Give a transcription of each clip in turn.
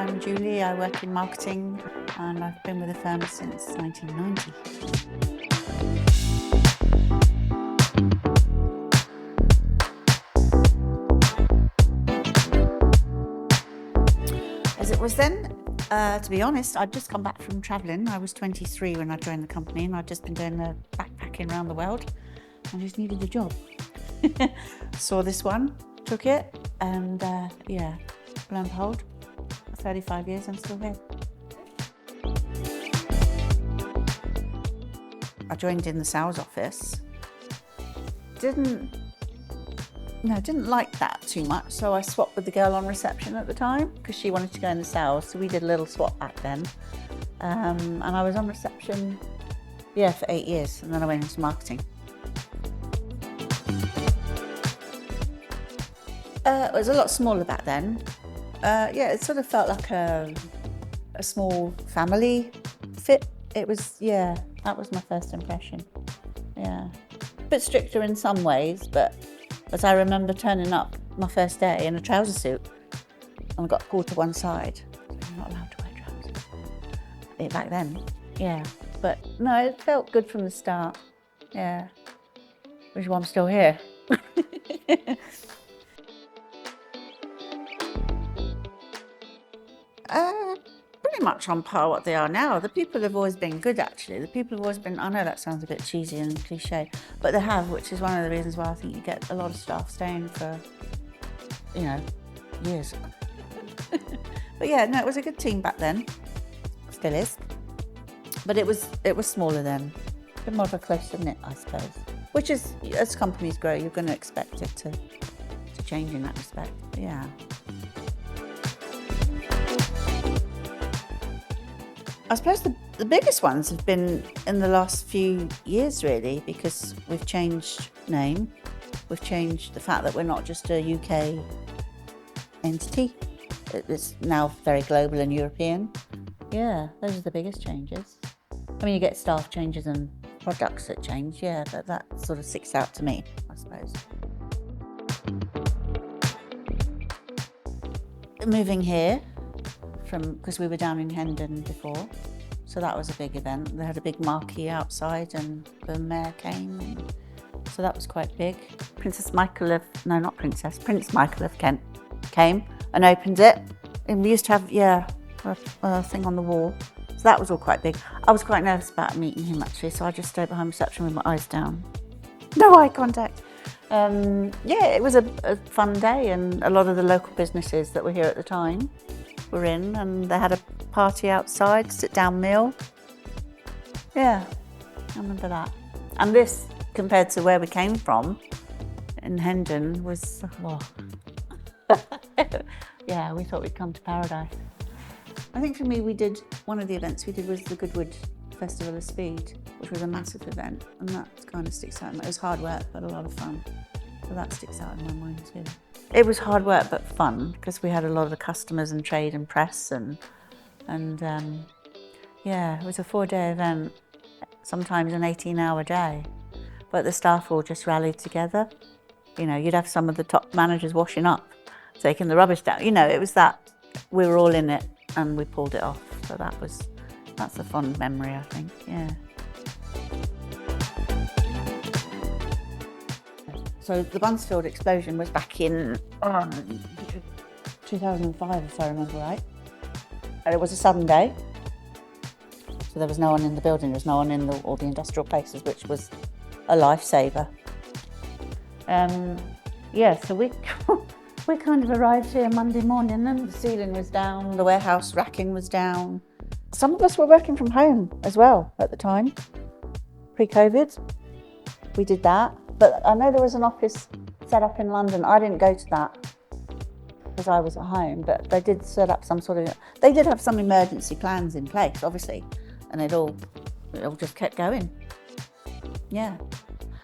I'm Julie, I work in marketing and I've been with the firm since 1990. As it was then, to be honest, I'd just come back from travelling. I was 23 when I joined the company and I'd just been doing the backpacking around the world and just needed a job. Saw this one, took it, and lo and behold, 35 years, I'm still here. I joined in the sales office. Didn't like that too much, so I swapped with the girl on reception at the time because she wanted to go into sales, so we did a little swap back then. And I was on reception, for 8 years, and then I went into marketing. It was a lot smaller back then. It sort of felt like a small family fit. It was, that was my first impression. Yeah, a bit stricter in some ways, but as I remember turning up my first day in a trouser suit and I got pulled to one side. I'm not allowed to wear trousers. Back then, but no, it felt good from the start. Yeah, which is why I'm still here. Pretty much on par what they are now. The people have always been good, actually. The people have always been, I know that sounds a bit cheesy and cliche, but they have, which is one of the reasons why I think you get a lot of staff staying for, years. But it was a good team back then. Still is. But it was smaller then. A bit more of a closer knit, I suppose. Which is, as companies grow, you're going to expect it to change in that respect. Yeah. I suppose the biggest ones have been in the last few years, really, because we've changed name. We've changed the fact that we're not just a UK entity. It's now very global and European. Yeah, those are the biggest changes. I mean, you get staff changes and products that change, but that sort of sticks out to me, I suppose. Moving here, because we were down in Hendon before, so that was a big event. They had a big marquee outside and the mayor came, so that was quite big. Prince Michael of Kent came and opened it, and we used to have a thing on the wall, so that was all quite big. I was quite nervous about meeting him, actually, so I just stayed behind reception with my eyes down. No eye contact. It was a fun day, and a lot of the local businesses that were here at the time were in, and they had a party outside, sit-down meal. Yeah, I remember that. And this, compared to where we came from, in Hendon, was, we thought we'd come to paradise. I think for me, one of the events we did was the Goodwood Festival of Speed, which was a massive event, and that kind of sticks out. It was hard work, but a lot of fun. So that sticks out in my mind too. It was hard work, but fun, because we had a lot of the customers and trade and press, and it was a 4-day event, sometimes an 18-hour day. But the staff all just rallied together. You'd have some of the top managers washing up, taking the rubbish down. It was that we were all in it and we pulled it off. So that's a fond memory, I think, So the Buncefield explosion was back in 2005, if I remember right. And it was a sudden day. So there was no one in the building, there was no one in all the industrial places, which was a lifesaver. So we kind of arrived here Monday morning, and the ceiling was down, the warehouse racking was down. Some of us were working from home as well at the time, pre-COVID. We did that. But I know there was an office set up in London. I didn't go to that because I was at home, but they did set up they did have some emergency plans in place, obviously, and it all just kept going. Yeah.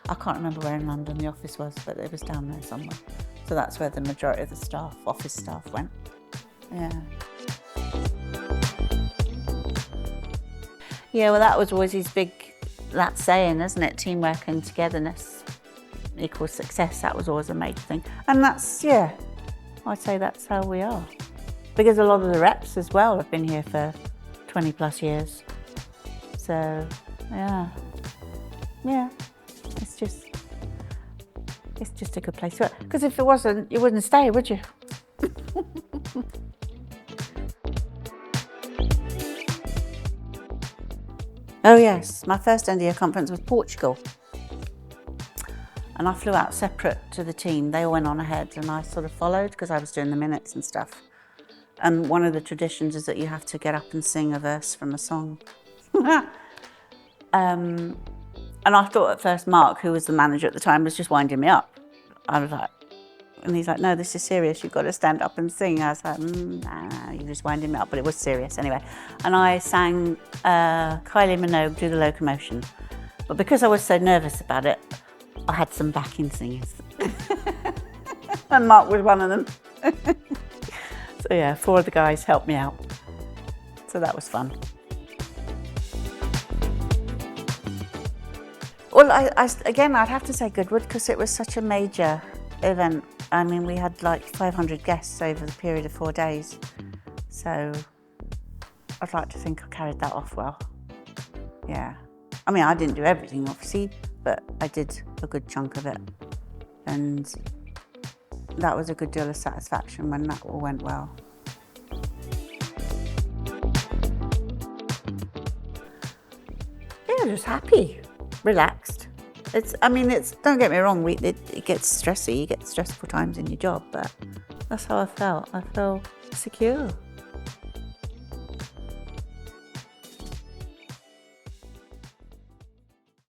I can't remember where in London the office was, but it was down there somewhere. So that's where the majority of the office staff went. Yeah. Yeah, well, that was always that saying, isn't it? Teamwork and togetherness equals success. That was always a major thing. And that's, I'd say that's how we are. because a lot of the reps as well have been here for 20 plus years. So, yeah, it's just a good place to work. Because if it wasn't, you wouldn't stay, would you? Oh yes, my first end-of-year conference was Portugal. And I flew out separate to the team. They all went on ahead and I sort of followed because I was doing the minutes and stuff. And one of the traditions is that you have to get up and sing a verse from a song. And I thought at first Mark, who was the manager at the time, was just winding me up. I was like, and he's like, no, this is serious. You've got to stand up and sing. I was like, nah, you're just winding me up. But it was serious anyway. And I sang Kylie Minogue, Do the Locomotion. But because I was so nervous about it, I had some backing singers. And Mark was one of them. So yeah, 4 of the guys helped me out. So that was fun. Well, again, I'd have to say Goodwood because it was such a major event. I mean, we had like 500 guests over the period of 4 days. So I'd like to think I carried that off well. Yeah. I mean, I didn't do everything, obviously, but I did a good chunk of it. And that was a good deal of satisfaction when that all went well. Yeah, just happy, relaxed. Don't get me wrong, it gets stressy, you get stressful times in your job, but that's how I felt. I felt secure.